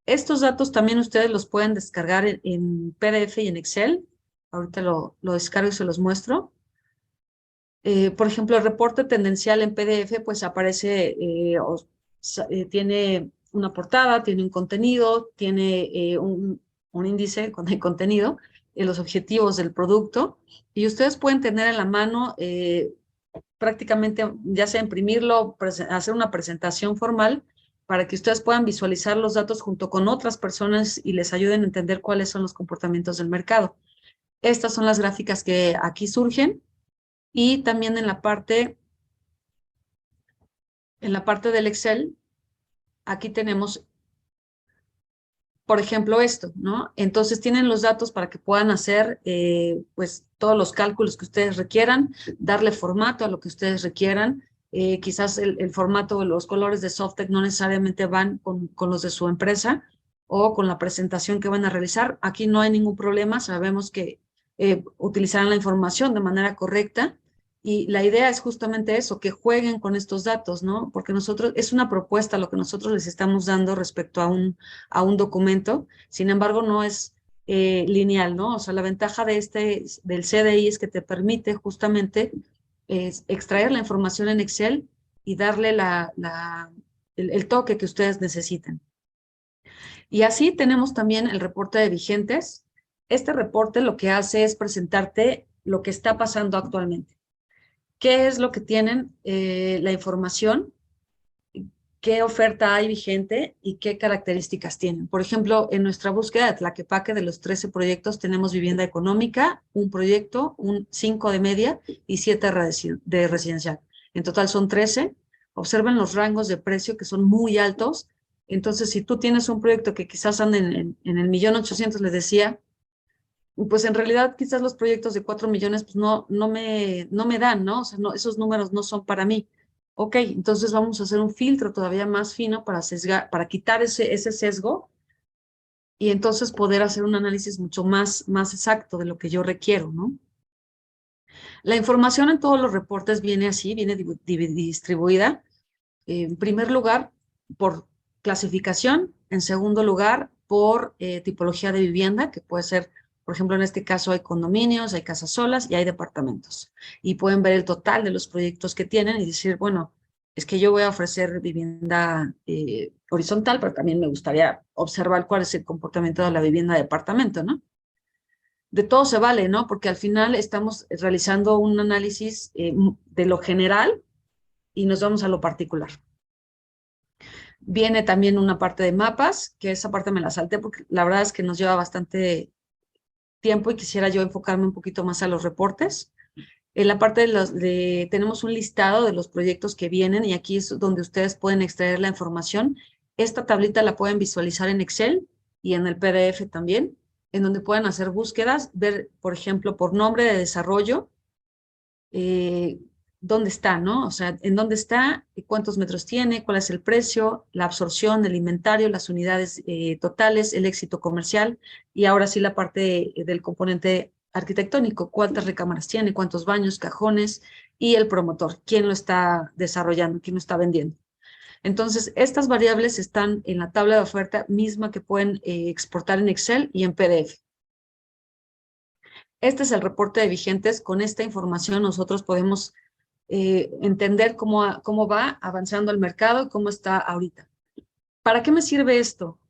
Estos datos también ustedes los pueden descargar en PDF y en Excel. Ahorita lo descargo y se los muestro. Por ejemplo, el reporte tendencial en PDF pues aparece, tiene una portada, tiene un contenido, tiene un índice con el contenido, los objetivos del producto, y ustedes pueden tener en la mano prácticamente ya sea imprimirlo, hacer una presentación formal para que ustedes puedan visualizar los datos junto con otras personas y les ayuden a entender cuáles son los comportamientos del mercado. Estas son las gráficas que aquí surgen y también en la parte del Excel, aquí tenemos, por ejemplo, esto, ¿no? Entonces tienen los datos para que puedan hacer pues todos los cálculos que ustedes requieran, darle formato a lo que ustedes requieran. Quizás el formato, los colores de Softec no necesariamente van con los de su empresa o con la presentación que van a realizar. Aquí no hay ningún problema, sabemos que utilizarán la información de manera correcta Y la idea es justamente eso, que jueguen con estos datos, ¿no? Porque nosotros, es una propuesta lo que nosotros les estamos dando respecto a un documento, sin embargo, no es lineal, ¿no? O sea, la ventaja de del CDI es que te permite justamente extraer la información en Excel y darle el toque que ustedes necesiten. Y así tenemos también el reporte de vigentes. Este reporte lo que hace es presentarte lo que está pasando actualmente. ¿Qué es lo que tienen la información? ¿Qué oferta hay vigente y qué características tienen? Por ejemplo, en nuestra búsqueda de Tlaquepaque, de los 13 proyectos, tenemos vivienda económica, un proyecto, 5 de media y 7 de residencial. En total son 13. Observen los rangos de precio que son muy altos. Entonces, si tú tienes un proyecto que quizás ande en el 1.800.000, les decía, pues en realidad quizás los proyectos de 4 millones pues no me dan, ¿no? O sea, no, esos números no son para mí. Ok, entonces vamos a hacer un filtro todavía más fino para sesgar, para quitar ese sesgo y entonces poder hacer un análisis mucho más exacto de lo que yo requiero, ¿no? La información en todos los reportes viene así, viene distribuida. En primer lugar, por clasificación. En segundo lugar, por tipología de vivienda, que puede ser, por ejemplo, en este caso hay condominios, hay casas solas y hay departamentos. Y pueden ver el total de los proyectos que tienen y decir, bueno, es que yo voy a ofrecer vivienda horizontal, pero también me gustaría observar cuál es el comportamiento de la vivienda de departamento, ¿no? De todo se vale, ¿no? Porque al final estamos realizando un análisis de lo general y nos vamos a lo particular. Viene también una parte de mapas, que esa parte me la salté porque la verdad es que nos lleva bastante tiempo y quisiera yo enfocarme un poquito más a los reportes. En la parte tenemos un listado de los proyectos que vienen y aquí es donde ustedes pueden extraer la información. Esta tablita la pueden visualizar en Excel y en el PDF también, en donde pueden hacer búsquedas, ver, por ejemplo, por nombre de desarrollo, dónde está, ¿no? O sea, en dónde está, cuántos metros tiene, cuál es el precio, la absorción, el inventario, las unidades totales, el éxito comercial y ahora sí la parte del componente arquitectónico, cuántas recámaras tiene, cuántos baños, cajones y el promotor, quién lo está desarrollando, quién lo está vendiendo. Entonces, estas variables están en la tabla de oferta misma que pueden exportar en Excel y en PDF. Este es el reporte de vigentes. Con esta información nosotros podemos entender cómo va avanzando el mercado y cómo está ahorita. ¿Para qué me sirve esto?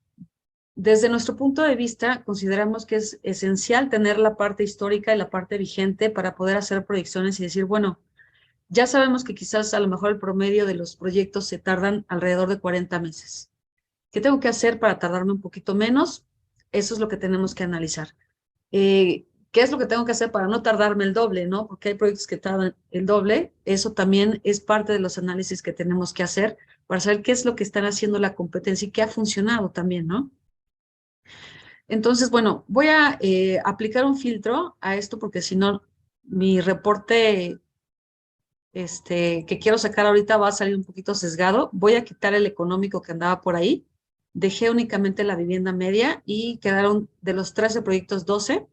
Desde nuestro punto de vista, consideramos que es esencial tener la parte histórica y la parte vigente para poder hacer proyecciones y decir, bueno, ya sabemos que quizás a lo mejor el promedio de los proyectos se tardan alrededor de 40 meses. ¿Qué tengo que hacer para tardarme un poquito menos? Eso es lo que tenemos que analizar. ¿Qué es lo que tengo que hacer para no tardarme el doble, no? Porque hay proyectos que tardan el doble. Eso también es parte de los análisis que tenemos que hacer para saber qué es lo que están haciendo la competencia y qué ha funcionado también, ¿no? Entonces, bueno, voy a aplicar un filtro a esto porque si no, mi reporte que quiero sacar ahorita va a salir un poquito sesgado. Voy a quitar el económico que andaba por ahí. Dejé únicamente la vivienda media y quedaron de los 13 proyectos 12.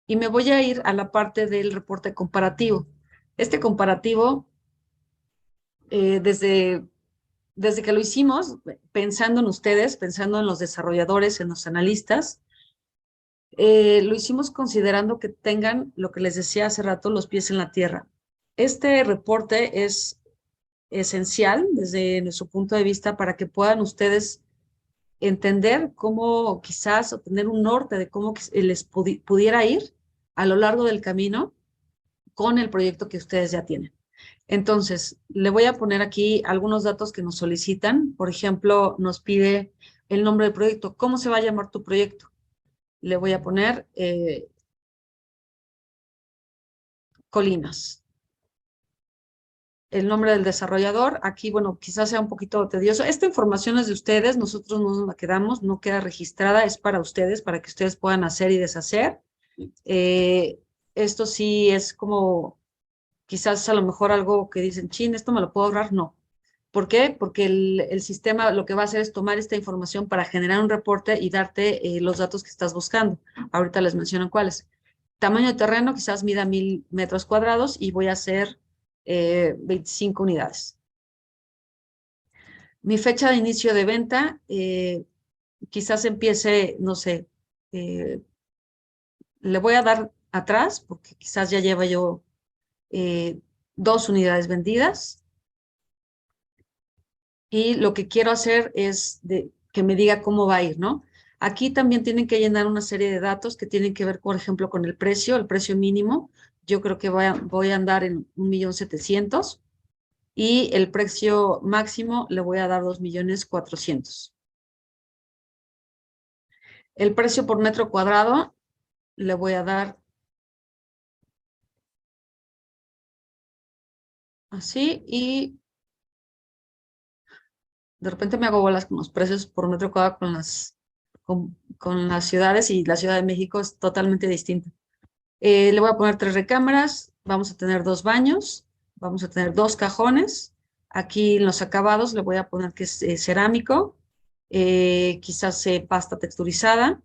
Y me voy a ir a la parte del reporte comparativo. Este comparativo, desde que lo hicimos, pensando en ustedes, pensando en los desarrolladores, en los analistas, lo hicimos considerando que tengan, lo que les decía hace rato, los pies en la tierra. Este reporte es esencial desde nuestro punto de vista para que puedan ustedes entender cómo quizás o tener un norte de cómo les pudiera ir a lo largo del camino con el proyecto que ustedes ya tienen. Entonces, le voy a poner aquí algunos datos que nos solicitan. Por ejemplo, nos pide el nombre del proyecto. ¿Cómo se va a llamar tu proyecto? Le voy a poner Colinas. El nombre del desarrollador, aquí, bueno, quizás sea un poquito tedioso. Esta información es de ustedes, nosotros no nos la quedamos, no queda registrada, es para ustedes, para que ustedes puedan hacer y deshacer. Esto sí es como, quizás a lo mejor algo que dicen, chin, esto me lo puedo ahorrar, no. ¿Por qué? Porque el sistema lo que va a hacer es tomar esta información para generar un reporte y darte los datos que estás buscando. Ahorita les menciono cuáles. Tamaño de terreno, quizás mida 1000 metros cuadrados y voy a hacer 25 unidades. Mi fecha de inicio de venta, quizás empiece, no sé, le voy a dar atrás, porque quizás ya lleva yo 2 unidades vendidas. Y lo que quiero hacer es que me diga cómo va a ir, ¿no? Aquí también tienen que llenar una serie de datos que tienen que ver, por ejemplo, con el precio mínimo. Yo creo que voy a andar en 1.700.000 y el precio máximo le voy a dar 2.400.000. El precio por metro cuadrado le voy a dar así y de repente me hago bolas con los precios por metro cuadrado con las ciudades y la Ciudad de México es totalmente distinta. Le voy a poner 3 recámaras, vamos a tener 2 baños, vamos a tener 2 cajones. Aquí en los acabados le voy a poner que es cerámico, quizás pasta texturizada,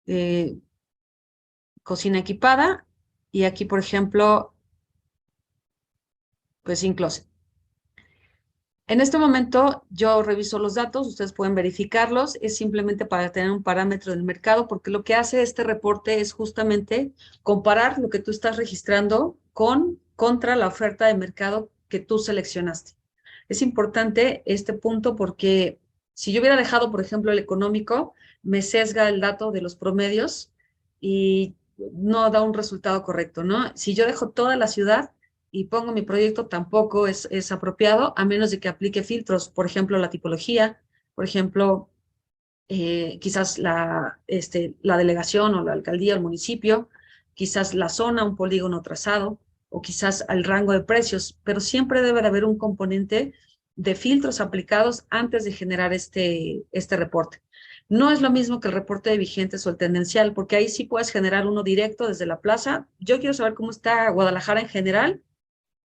eh, cocina equipada y aquí, por ejemplo, pues sin closet. En este momento yo reviso los datos, ustedes pueden verificarlos, es simplemente para tener un parámetro del mercado, porque lo que hace este reporte es justamente comparar lo que tú estás registrando contra la oferta de mercado que tú seleccionaste. Es importante este punto porque si yo hubiera dejado, por ejemplo, el económico, me sesga el dato de los promedios y no da un resultado correcto, ¿no? Si yo dejo toda la ciudad, y pongo mi proyecto, tampoco es apropiado, a menos de que aplique filtros, por ejemplo, la tipología, por ejemplo, quizás la delegación o la alcaldía, el municipio, quizás la zona, un polígono trazado, o quizás el rango de precios, pero siempre debe de haber un componente de filtros aplicados antes de generar este reporte. No es lo mismo que el reporte de vigentes o el tendencial, porque ahí sí puedes generar uno directo desde la plaza. Yo quiero saber cómo está Guadalajara en general,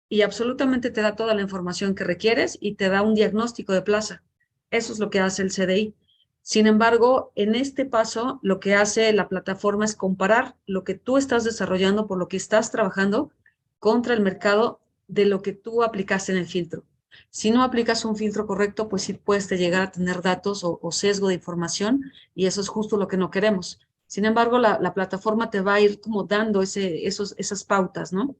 y absolutamente te da toda la información que requieres y te da un diagnóstico de plaza. Eso es lo que hace el CDI. Sin embargo, en este paso, lo que hace la plataforma es comparar lo que tú estás desarrollando por lo que estás trabajando contra el mercado de lo que tú aplicaste en el filtro. Si no aplicas un filtro correcto, pues sí puedes llegar a tener datos o sesgo de información y eso es justo lo que no queremos. Sin embargo, la plataforma te va a ir como dando esas pautas, ¿no?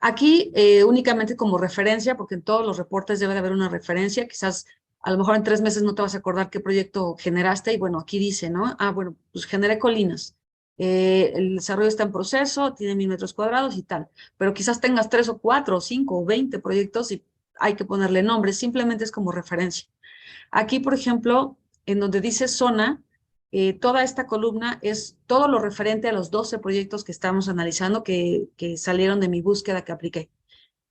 Aquí únicamente como referencia, porque en todos los reportes debe de haber una referencia, quizás a lo mejor en 3 meses no te vas a acordar qué proyecto generaste y bueno, aquí dice, ¿no? Ah, bueno, pues generé colinas. El desarrollo está en proceso, tiene 1000 metros cuadrados y tal, pero quizás tengas 3 o 4 o 5 o 20 proyectos y hay que ponerle nombre, simplemente es como referencia. Aquí, por ejemplo, en donde dice zona, toda esta columna es todo lo referente a los 12 proyectos que estamos analizando que salieron de mi búsqueda que apliqué.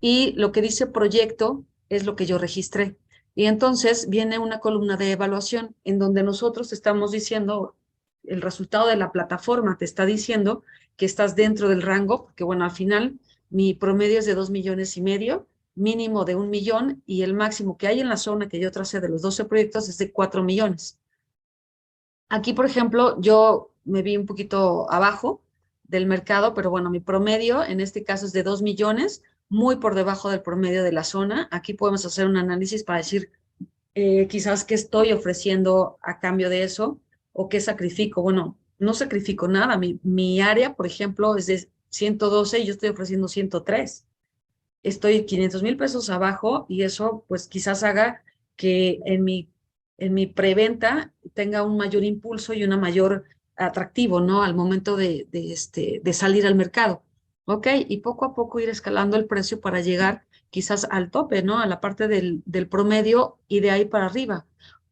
Y lo que dice proyecto es lo que yo registré. Y entonces viene una columna de evaluación en donde nosotros estamos diciendo, el resultado de la plataforma te está diciendo que estás dentro del rango, porque bueno, al final mi promedio es de 2,5 millones, mínimo de 1 millón, y el máximo que hay en la zona que yo tracé de los 12 proyectos es de 4 millones. Aquí, por ejemplo, yo me vi un poquito abajo del mercado, pero bueno, mi promedio en este caso es de 2 millones, muy por debajo del promedio de la zona. Aquí podemos hacer un análisis para decir quizás qué estoy ofreciendo a cambio de eso o qué sacrifico. Bueno, no sacrifico nada. Mi área, por ejemplo, es de 112 y yo estoy ofreciendo 103. Estoy 500,000 pesos abajo y eso pues quizás haga que en mi preventa tenga un mayor impulso y una mayor atractivo, ¿no? Al momento de salir al mercado. ¿Ok? Y poco a poco ir escalando el precio para llegar quizás al tope, ¿no? A la parte del promedio y de ahí para arriba.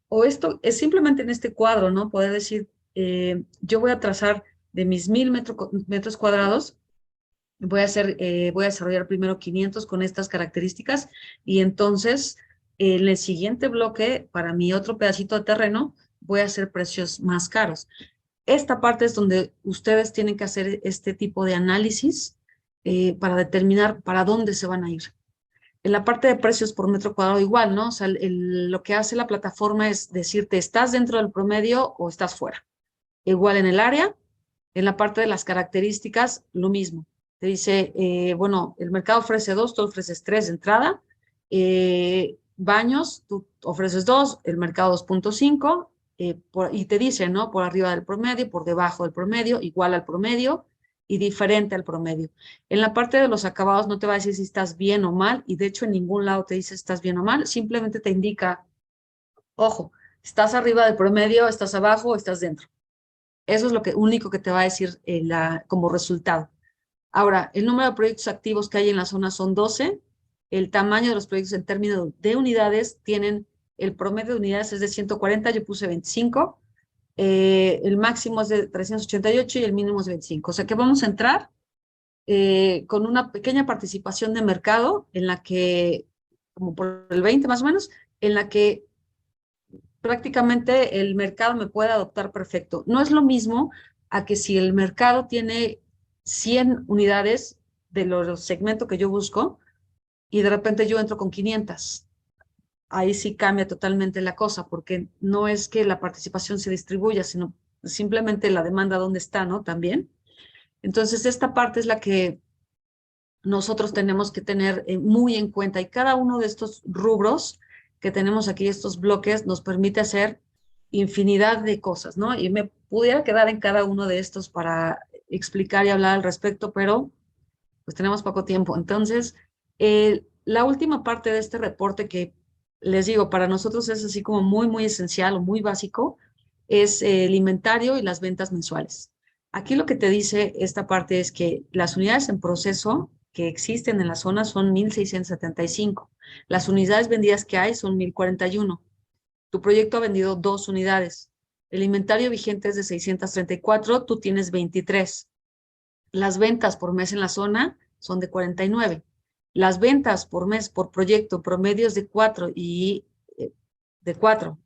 O esto es simplemente en este cuadro, ¿no? Poder decir, yo voy a trazar de mis 1000 metros cuadrados, voy a desarrollar primero 500 con estas características y entonces en el siguiente bloque, para mi otro pedacito de terreno, voy a hacer precios más caros. Esta parte es donde ustedes tienen que hacer este tipo de análisis para determinar para dónde se van a ir. En la parte de precios por metro cuadrado igual, ¿no? O sea, lo que hace la plataforma es decirte, ¿estás dentro del promedio o estás fuera? Igual en el área, En la parte de las características, lo mismo. Te dice, bueno, el mercado ofrece 2, tú ofreces 3 de entrada. Baños, tú ofreces 2, el mercado 2.5, y te dice, ¿no? Por arriba del promedio, por debajo del promedio, igual al promedio y diferente al promedio. En la parte de los acabados no te va a decir si estás bien o mal, y de hecho en ningún lado te dice si estás bien o mal, simplemente te indica, ojo, estás arriba del promedio, estás abajo o estás dentro. Eso es lo único que te va a decir como resultado. Ahora, el número de proyectos activos que hay en la zona son 12. El tamaño de los proyectos en términos de unidades tienen, el promedio de unidades es de 140, yo puse 25. El máximo es de 388 y el mínimo es de 25. O sea que vamos a entrar con una pequeña participación de mercado en la que, como por el 20 más o menos, en la que prácticamente el mercado me puede adoptar perfecto. No es lo mismo a que si el mercado tiene 100 unidades de los segmentos que yo busco y de repente yo entro con 500. Ahí sí cambia totalmente la cosa, porque no es que la participación se distribuya, sino simplemente la demanda dónde está, ¿no? También. Entonces, esta parte es la que nosotros tenemos que tener muy en cuenta, y cada uno de estos rubros que tenemos aquí, estos bloques, nos permite hacer infinidad de cosas, ¿no? Y me pudiera quedar en cada uno de estos para explicar y hablar al respecto, pero pues tenemos poco tiempo. Entonces, la última parte de este reporte que les digo, para nosotros es así como muy, muy esencial o muy básico, es el inventario y las ventas mensuales. Aquí lo que te dice esta parte es que las unidades en proceso que existen en la zona son 1,675. Las unidades vendidas que hay son 1,041. Tu proyecto ha vendido 2 unidades. El inventario vigente es de 634, tú tienes 23. Las ventas por mes en la zona son de 49. Las ventas por mes por proyecto promedio es de 4 y de 4.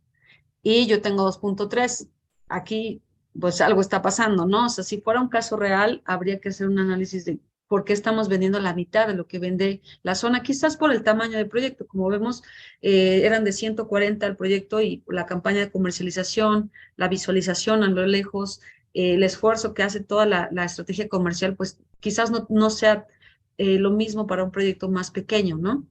Y yo tengo 2.3. Aquí pues algo está pasando, ¿no? O sea, si fuera un caso real, habría que hacer un análisis de por qué estamos vendiendo la mitad de lo que vende la zona, quizás por el tamaño del proyecto. Como vemos, eran de 140 el proyecto, y la campaña de comercialización, la visualización a lo lejos, el esfuerzo que hace toda la estrategia comercial, pues quizás no sea lo mismo para un proyecto más pequeño, ¿no?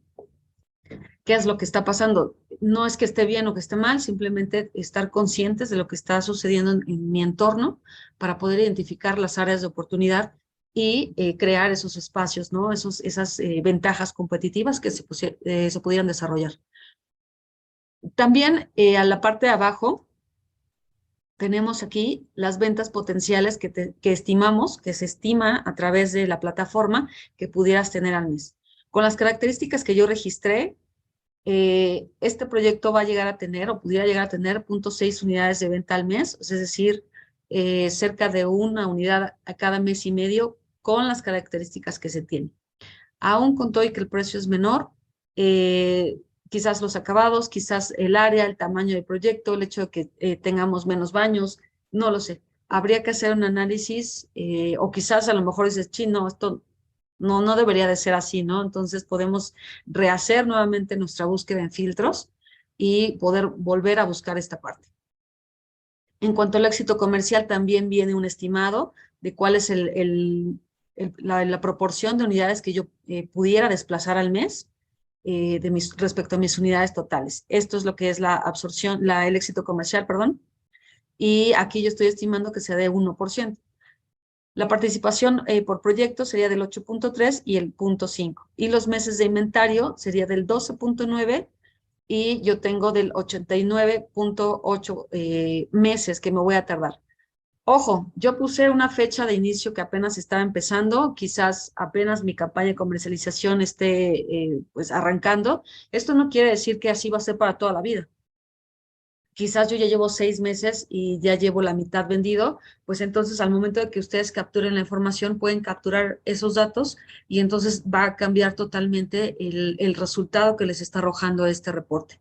¿Qué es lo que está pasando? No es que esté bien o que esté mal, simplemente estar conscientes de lo que está sucediendo en mi entorno para poder identificar las áreas de oportunidad y crear esos espacios, ¿no? Esas ventajas competitivas que se pudieran desarrollar. También a la parte de abajo tenemos aquí las ventas potenciales que estimamos, que se estima a través de la plataforma que pudieras tener al mes. Con las características que yo registré, este proyecto va a llegar a tener o pudiera llegar a tener 0.6 unidades de venta al mes, es decir, cerca de una unidad a cada mes y medio con las características que se tienen. Aún con todo y que el precio es menor, quizás los acabados, quizás el área, el tamaño del proyecto, el hecho de que tengamos menos baños, no lo sé. Habría que hacer un análisis, o quizás a lo mejor dices, chino, esto no debería de ser así, ¿no? Entonces podemos rehacer nuevamente nuestra búsqueda en filtros y poder volver a buscar esta parte. En cuanto al éxito comercial, también viene un estimado de cuál es la proporción de unidades que yo pudiera desplazar al mes respecto a mis unidades totales. Esto es lo que es la absorción, el éxito comercial, perdón. Y aquí yo estoy estimando que sea de 1%. La participación por proyecto sería del 8.3 y el 0.5. Y los meses de inventario sería del 12.9 y yo tengo del 89.8 meses que me voy a tardar. Ojo, yo puse una fecha de inicio que apenas estaba empezando, quizás apenas mi campaña de comercialización esté pues arrancando. Esto no quiere decir que así va a ser para toda la vida. Quizás yo ya llevo 6 meses y ya llevo la mitad vendido, pues entonces al momento de que ustedes capturen la información pueden capturar esos datos y entonces va a cambiar totalmente el resultado que les está arrojando este reporte.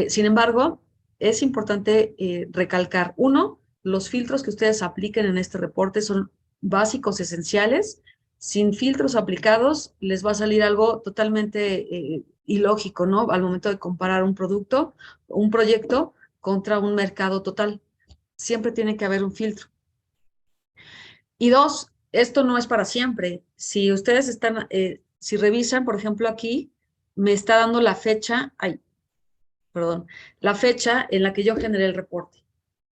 Sin embargo, es importante recalcar, uno, los filtros que ustedes apliquen en este reporte son básicos, esenciales. Sin filtros aplicados, les va a salir algo totalmente ilógico, ¿no? Al momento de comparar un producto, un proyecto contra un mercado total. Siempre tiene que haber un filtro. Y dos, esto no es para siempre. Si ustedes están, si revisan, por ejemplo, aquí, me está dando la fecha, ay, perdón, la fecha en la que yo generé el reporte.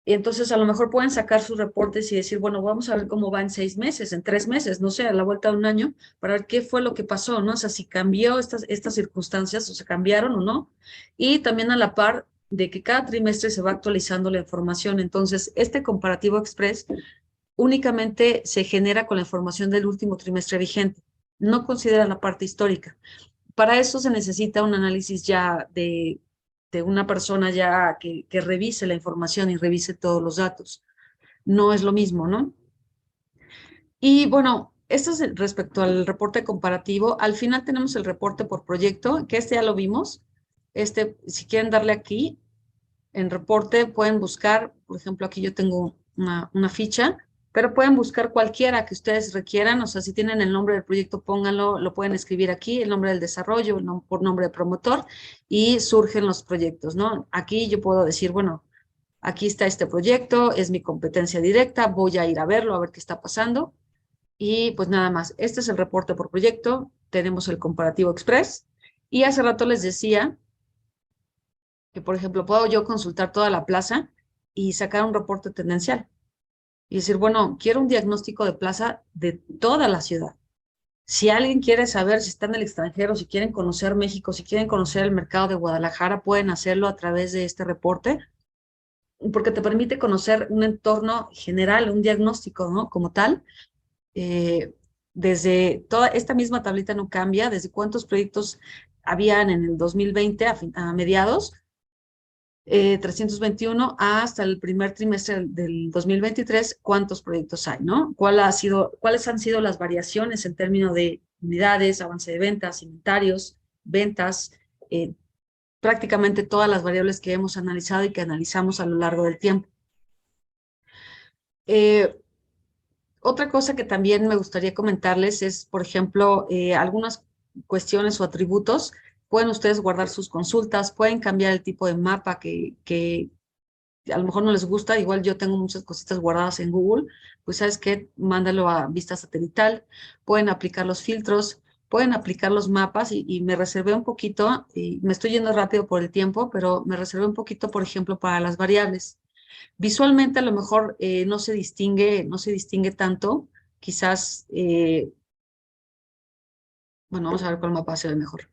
Y entonces a lo mejor pueden sacar sus reportes y decir, bueno, vamos a ver cómo va en 6 meses, en 3 meses, no sé, a la vuelta de un año, para ver qué fue lo que pasó, ¿no? O sea, si cambió estas circunstancias o se cambiaron o no. Y también a la par de que cada trimestre se va actualizando la información. Entonces, este comparativo express únicamente se genera con la información del último trimestre vigente. No considera la parte histórica. Para eso se necesita un análisis ya de una persona ya que revise la información y revise todos los datos. No es lo mismo, ¿no? Y bueno, esto es respecto al reporte comparativo. Al final tenemos el reporte por proyecto, que este ya lo vimos. Si quieren darle aquí, en reporte pueden buscar, por ejemplo, aquí yo tengo una ficha, pero pueden buscar cualquiera que ustedes requieran, o sea, si tienen el nombre del proyecto, pónganlo, lo pueden escribir aquí, el nombre del desarrollo, por nombre de promotor, y surgen los proyectos, ¿no? Aquí yo puedo decir, bueno, aquí está este proyecto, es mi competencia directa, voy a ir a verlo, a ver qué está pasando, y pues nada más, este es el reporte por proyecto, tenemos el comparativo express, y hace rato les decía que, por ejemplo, puedo yo consultar toda la plaza y sacar un reporte tendencial y decir, bueno, quiero un diagnóstico de plaza de toda la ciudad. Si alguien quiere saber si está en el extranjero, si quieren conocer México, si quieren conocer el mercado de Guadalajara, pueden hacerlo a través de este reporte, porque te permite conocer un entorno general, un diagnóstico, ¿no? Como tal. Eh, Desde toda esta misma tablita no cambia, desde cuántos proyectos habían en el 2020 a mediados, 321 hasta el primer trimestre del 2023, ¿cuántos proyectos hay, no? ¿Cuáles han sido las variaciones en términos de unidades, avance de ventas, inventarios, ventas, eh, prácticamente todas las variables que hemos analizado y que analizamos a lo largo del tiempo? Eh, Otra cosa que también me gustaría comentarles es, por ejemplo, algunas cuestiones o atributos. Pueden ustedes guardar sus consultas, pueden cambiar el tipo de mapa que a lo mejor no les gusta, igual yo tengo muchas cositas guardadas en Google, pues sabes qué, mándalo a vista satelital, pueden aplicar los filtros, pueden aplicar los mapas y me reservé un poquito, y me estoy yendo rápido por el tiempo, pero me reservé un poquito, por ejemplo, para las variables. Visualmente a lo mejor no se distingue tanto, quizás, bueno, vamos a ver cuál mapa se ve mejor.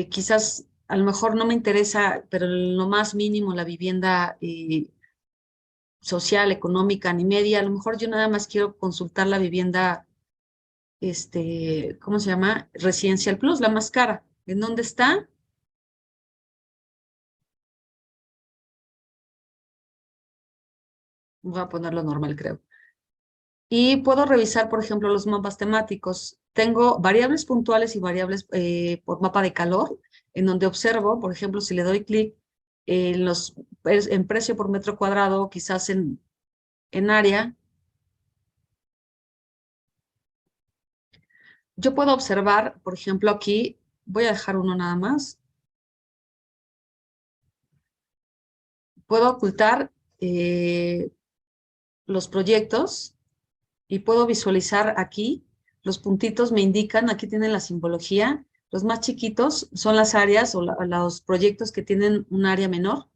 Quizás a lo mejor no me interesa, pero en lo más mínimo la vivienda social, económica, ni media. A lo mejor yo nada más quiero consultar la vivienda, ¿cómo se llama? Residencial Plus, la más cara. ¿En dónde está? Voy a ponerlo normal, creo. Y puedo revisar, por ejemplo, los mapas temáticos. Tengo variables puntuales y variables por mapa de calor, en donde observo, por ejemplo, si le doy clic en precio por metro cuadrado, quizás en área, yo puedo observar, por ejemplo, aquí, voy a dejar uno nada más, puedo ocultar los proyectos y puedo visualizar aquí, los puntitos me indican, aquí tienen la simbología, los más chiquitos son las áreas o los proyectos que tienen un área menor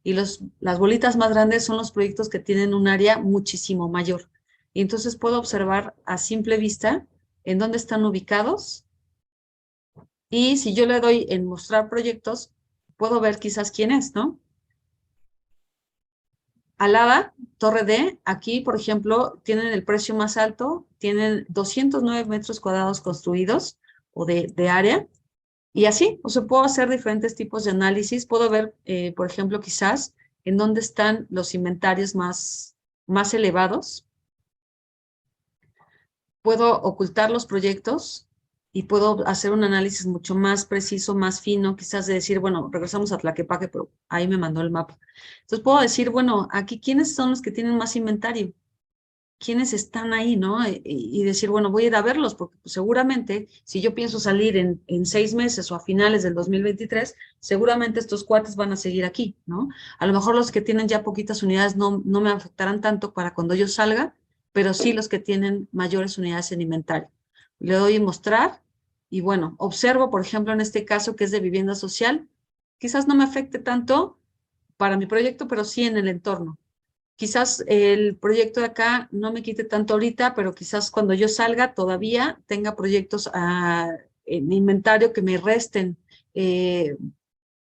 y las bolitas más grandes son los proyectos que tienen un área muchísimo mayor. Y entonces puedo observar a simple vista en dónde están ubicados y si yo le doy en mostrar proyectos, puedo ver quizás quién es, ¿no? Alada, Torre D, aquí, por ejemplo, tienen el precio más alto, tienen 209 metros cuadrados construidos o de área, y así, o sea, puedo hacer diferentes tipos de análisis, puedo ver, por ejemplo, quizás en dónde están los inventarios más elevados, puedo ocultar los proyectos y puedo hacer un análisis mucho más preciso, más fino, quizás de decir, bueno, regresamos a Tlaquepaque, pero ahí me mandó el mapa. Entonces puedo decir, bueno, aquí, ¿quiénes son los que tienen más inventario? ¿Quiénes están ahí, no? Y decir, bueno, voy a ir a verlos, porque pues, seguramente, si yo pienso salir en 6 meses o a finales del 2023, seguramente estos cuates van a seguir aquí, ¿no? A lo mejor los que tienen ya poquitas unidades no me afectarán tanto para cuando yo salga, pero sí los que tienen mayores unidades en inventario. Le doy mostrar y bueno, observo, por ejemplo, en este caso que es de vivienda social, quizás no me afecte tanto para mi proyecto, pero sí en el entorno. Quizás el proyecto de acá no me quite tanto ahorita, pero quizás cuando yo salga todavía tenga proyectos en inventario que me resten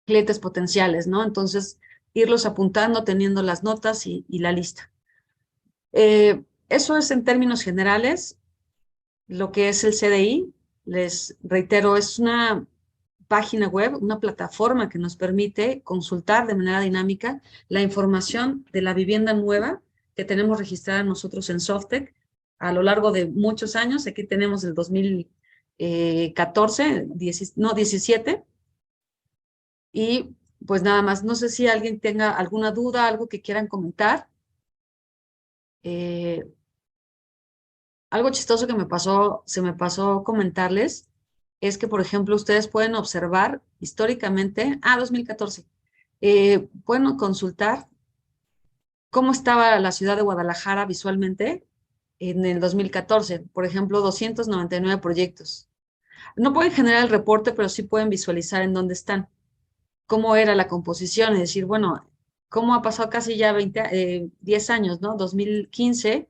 clientes potenciales, ¿no? Entonces, irlos apuntando, teniendo las notas y la lista. Eso es en términos generales lo que es el CDI. Les reitero, es una página web, una plataforma que nos permite consultar de manera dinámica la información de la vivienda nueva que tenemos registrada nosotros en Softec a lo largo de muchos años. Aquí tenemos el 2014, 17. Y pues nada más, no sé si alguien tenga alguna duda, algo que quieran comentar. Eh, Algo chistoso que se me pasó comentarles, es que, por ejemplo, ustedes pueden observar históricamente, 2014, pueden consultar cómo estaba la ciudad de Guadalajara visualmente en el 2014, por ejemplo, 299 proyectos. No pueden generar el reporte, pero sí pueden visualizar en dónde están, cómo era la composición, es decir, bueno, cómo ha pasado casi ya 10 años, ¿no? 2015.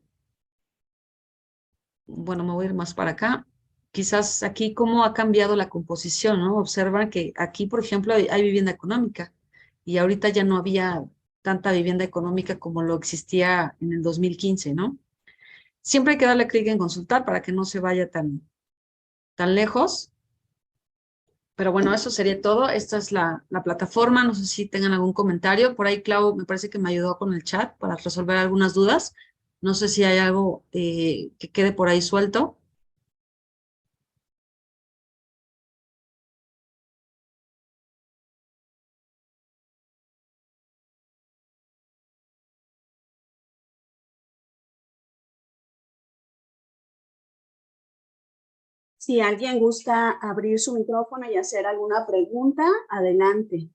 Bueno, me voy a ir más para acá. Quizás aquí cómo ha cambiado la composición, ¿no? Observan que aquí, por ejemplo, hay vivienda económica y ahorita ya no había tanta vivienda económica como lo existía en el 2015, ¿no? Siempre hay que darle clic en consultar para que no se vaya tan lejos. Pero bueno, eso sería todo. Esta es la plataforma. No sé si tengan algún comentario. Por ahí, Clau, me parece que me ayudó con el chat para resolver algunas dudas. No sé si hay algo que quede por ahí suelto. Si alguien gusta abrir su micrófono y hacer alguna pregunta, adelante.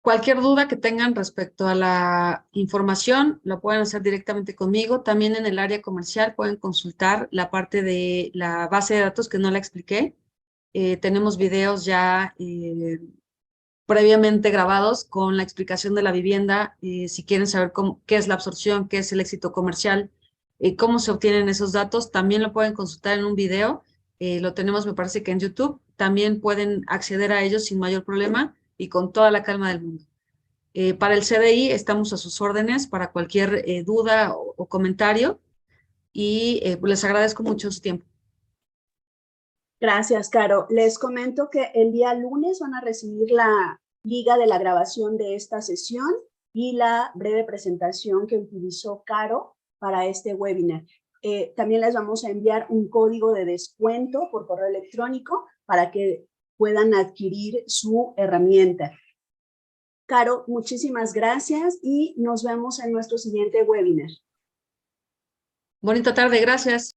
Cualquier duda que tengan respecto a la información, lo pueden hacer directamente conmigo. También en el área comercial pueden consultar la parte de la base de datos que no la expliqué. Tenemos videos ya previamente grabados con la explicación de la vivienda. Si quieren saber qué es la absorción, qué es el éxito comercial, cómo se obtienen esos datos, también lo pueden consultar en un video. Lo tenemos, me parece que en YouTube. También pueden acceder a ellos sin mayor problema y con toda la calma del mundo. Para el CDI estamos a sus órdenes para cualquier duda o comentario y pues les agradezco mucho su tiempo. Gracias, Caro. Les comento que el día lunes van a recibir la liga de la grabación de esta sesión y la breve presentación que utilizó Caro para este webinar. También les vamos a enviar un código de descuento por correo electrónico para que puedan adquirir su herramienta. Caro, muchísimas gracias y nos vemos en nuestro siguiente webinar. Bonita tarde, gracias.